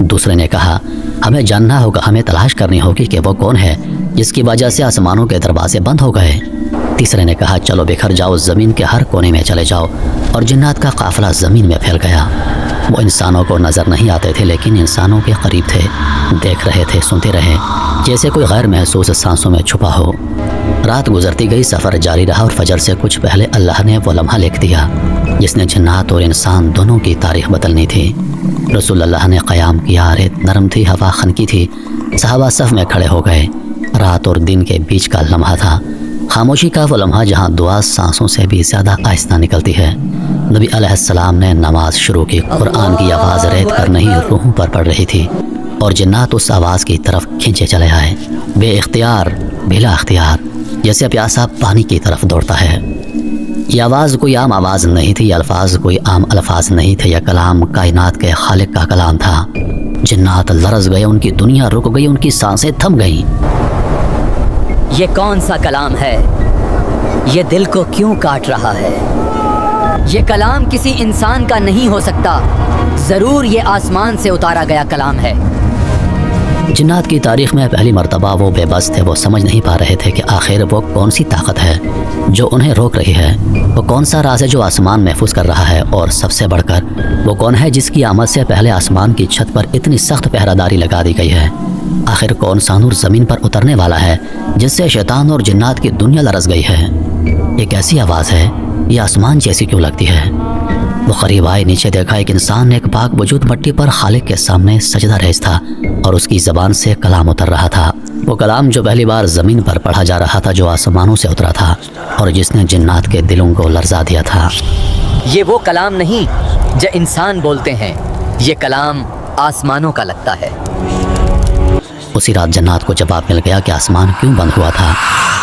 دوسرے نے کہا ہمیں جاننا ہوگا, ہمیں تلاش کرنی ہوگی کہ وہ کون ہے جس کی وجہ سے آسمانوں کے دروازے بند ہو گئے. تیسرے نے کہا چلو بکھر جاؤ, زمین کے ہر کونے میں چلے جاؤ. اور جنات کا قافلہ زمین میں پھیل گیا. وہ انسانوں کو نظر نہیں آتے تھے لیکن انسانوں کے قریب تھے, دیکھ رہے تھے, سنتے رہے, جیسے کوئی غیر محسوس سانسوں میں چھپا ہو. رات گزرتی گئی, سفر جاری رہا اور فجر سے کچھ پہلے اللہ نے وہ لمحہ لکھ دیا جس نے جنات اور انسان دونوں کی تاریخ بدلنی تھی. رسول اللہ نے قیام کیا, ریت نرم تھی, ہوا خنکی تھی, صحابہ صف میں کھڑے ہو گئے. رات اور دن کے بیچ کا لمحہ تھا, خاموشی کا وہ لمحہ جہاں دعا سانسوں سے بھی زیادہ آہستہ نکلتی ہے. نبی علیہ السلام نے نماز شروع کی. قرآن کی آواز ریت پر نہیں روحوں پر پڑ رہی تھی اور جنات اس آواز کی طرف کھینچے چلے آئے, بے اختیار, بلا اختیار, جیسے پیاسا پانی کی طرف دوڑتا ہے. یہ آواز کوئی عام آواز نہیں تھی, یہ الفاظ کوئی عام الفاظ نہیں تھے, یہ کلام کائنات کے خالق کا کلام تھا. جنات لرز گئے, ان کی دنیا رک گئی, ان کی سانسیں تھم گئیں. یہ کون سا کلام ہے؟ یہ دل کو کیوں کاٹ رہا ہے؟ یہ کلام کسی انسان کا نہیں ہو سکتا, ضرور یہ آسمان سے اتارا گیا کلام ہے. جنات کی تاریخ میں پہلی مرتبہ وہ بے بس تھے. وہ سمجھ نہیں پا رہے تھے کہ آخر وہ کون سی طاقت ہے جو انہیں روک رہی ہے, وہ کون سا راز ہے جو آسمان محفوظ کر رہا ہے, اور سب سے بڑھ کر وہ کون ہے جس کی آمد سے پہلے آسمان کی چھت پر اتنی سخت پہرہ داری لگا دی گئی ہے. آخر کون سا نور زمین پر اترنے والا ہے جس سے شیطان اور جنات کی دنیا لرز گئی ہے. یہ کیسی آواز ہے, یہ آسمان جیسی کیوں لگتی ہے؟ وہ قریب آئے, نیچے دیکھا, ایک انسان ایک پاک وجود مٹی پر خالق کے سامنے سجدہ ریز تھا اور اس کی زبان سے کلام اتر رہا تھا. وہ کلام جو پہلی بار زمین پر پڑھا جا رہا تھا, جو آسمانوں سے اترا تھا اور جس نے جنات کے دلوں کو لرزا دیا تھا. یہ وہ کلام نہیں جو انسان بولتے ہیں, یہ کلام آسمانوں کا لگتا ہے. اسی رات جنات کو جواب مل گیا کہ آسمان کیوں بند ہوا تھا,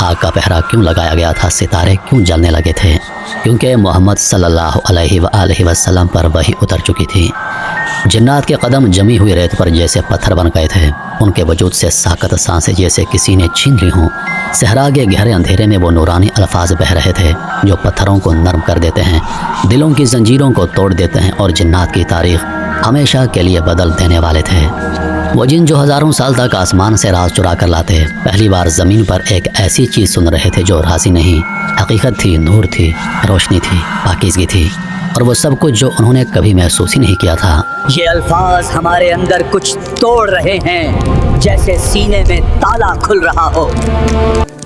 آگ کا پہرا کیوں لگایا گیا تھا, ستارے کیوں جلنے لگے تھے, کیونکہ محمد صلی اللہ علیہ وآلہ وسلم پر وحی اتر چکی تھی. جنات کے قدم جمی ہوئی ریت پر جیسے پتھر بن گئے تھے, ان کے وجود سے ساکت سانسیں جیسے کسی نے چھین لی ہوں. صحرا کے گہرے اندھیرے میں وہ نورانی الفاظ بہہ رہے تھے جو پتھروں کو نرم کر دیتے ہیں, دلوں کی زنجیروں کو توڑ دیتے ہیں اور جنات کی تاریخ ہمیشہ کے لیے بدل دینے والے تھے. وہ جن جو ہزاروں سال تک آسمان سے راز چرا کر لاتے, پہلی بار زمین پر ایک ایسی چیز سن رہے تھے جو رازی نہیں, حقیقت تھی, نور تھی, روشنی تھی, پاکیزگی تھی, اور وہ سب کچھ جو انہوں نے کبھی محسوس ہی نہیں کیا تھا. یہ الفاظ ہمارے اندر کچھ توڑ رہے ہیں, جیسے سینے میں تالا کھل رہا ہو.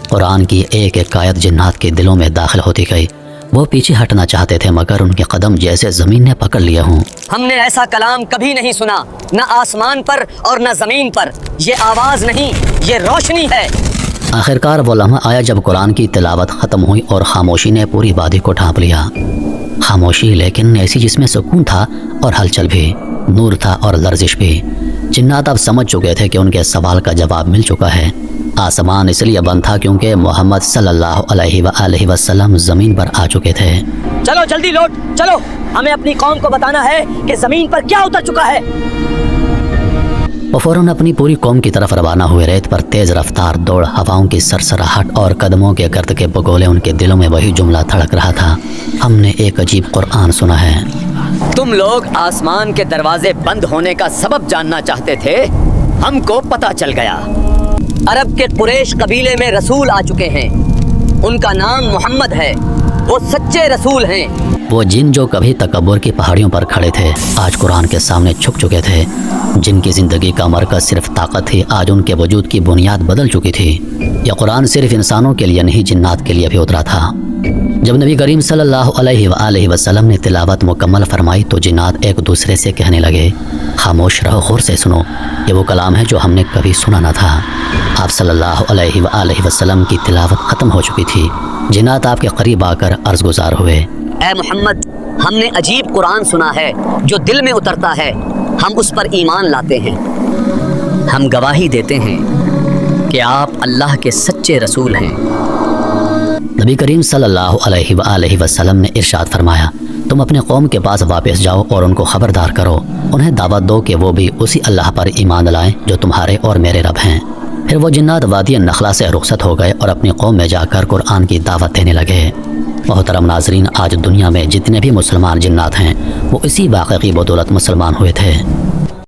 قرآن کی ایک ایک آیت جنات کے دلوں میں داخل ہوتی گئی. وہ پیچھے ہٹنا چاہتے تھے مگر ان کے قدم جیسے زمین نے پکڑ لیے ہوں. ہم نے ایسا کلام کبھی نہیں سنا, نہ آسمان پر اور نہ زمین پر. یہ آواز نہیں, یہ روشنی ہے. آخرکار وہ لمحہ آیا جب قرآن کی تلاوت ختم ہوئی اور خاموشی نے پوری وادی کو ڈھانپ لیا. خاموشی لیکن ایسی جس میں سکون تھا اور ہلچل بھی, نور تھا اور لرزش بھی. جنات اب سمجھ چکے تھے کہ ان کے سوال کا جواب مل چکا ہے. آسمان اس لیے بند تھا کیونکہ محمد صلی اللہ علیہ وآلہ وسلم زمین پر آ چکے تھے. چلو جلدی لوٹ چلو, ہمیں اپنی قوم کو بتانا ہے کہ زمین پر کیا اتر چکا ہے. وہ فوراً اپنی پوری قوم کی طرف روانہ ہوئے. ریت پر تیز رفتار دوڑ, ہواؤں کی سرسراہٹ اور قدموں کے گرد کے بگولے. ان کے دلوں میں وہی جملہ دھڑک رہا تھا, ہم نے ایک عجیب قرآن سنا ہے. تم لوگ آسمان کے دروازے بند ہونے کا سبب جاننا چاہتے تھے, ہم کو پتہ چل گیا. عرب کے قریش قبیلے میں رسول آ چکے ہیں, ان کا نام محمد ہے, وہ سچے رسول ہیں. وہ جن جو کبھی تکبر کی پہاڑیوں پر کھڑے تھے آج قرآن کے سامنے جھک چکے تھے. جن کی زندگی کا مرکز صرف طاقت تھی آج ان کے وجود کی بنیاد بدل چکی تھی. یہ قرآن صرف انسانوں کے لیے نہیں جنات کے لیے بھی اترا تھا. جب نبی کریم صلی اللہ علیہ وآلہ وسلم نے تلاوت مکمل فرمائی تو جنات ایک دوسرے سے کہنے لگے, خاموش رہو, غور سے سنو, یہ وہ کلام ہے جو ہم نے کبھی سنا نہ تھا. آپ صلی اللہ علیہ وآلہ وسلم کی تلاوت ختم ہو چکی تھی. جنات آپ کے قریب آ کر عرض گزار ہوئے, اے محمد, ہم نے عجیب قرآن سنا ہے جو دل میں اترتا ہے, ہم اس پر ایمان لاتے ہیں. ہم گواہی دیتے ہیں کہ آپ اللہ کے سچے رسول ہیں. نبی کریم صلی اللہ علیہ وآلہ وسلم نے ارشاد فرمایا, تم اپنے قوم کے پاس واپس جاؤ اور ان کو خبردار کرو, انہیں دعوت دو کہ وہ بھی اسی اللہ پر ایمان لائیں جو تمہارے اور میرے رب ہیں. پھر وہ جنات وادی نخلا سے رخصت ہو گئے اور اپنی قوم میں جا کر قرآن کی دعوت دینے لگے. محترم ناظرین, آج دنیا میں جتنے بھی مسلمان جنات ہیں وہ اسی واقعے کی بدولت مسلمان ہوئے تھے.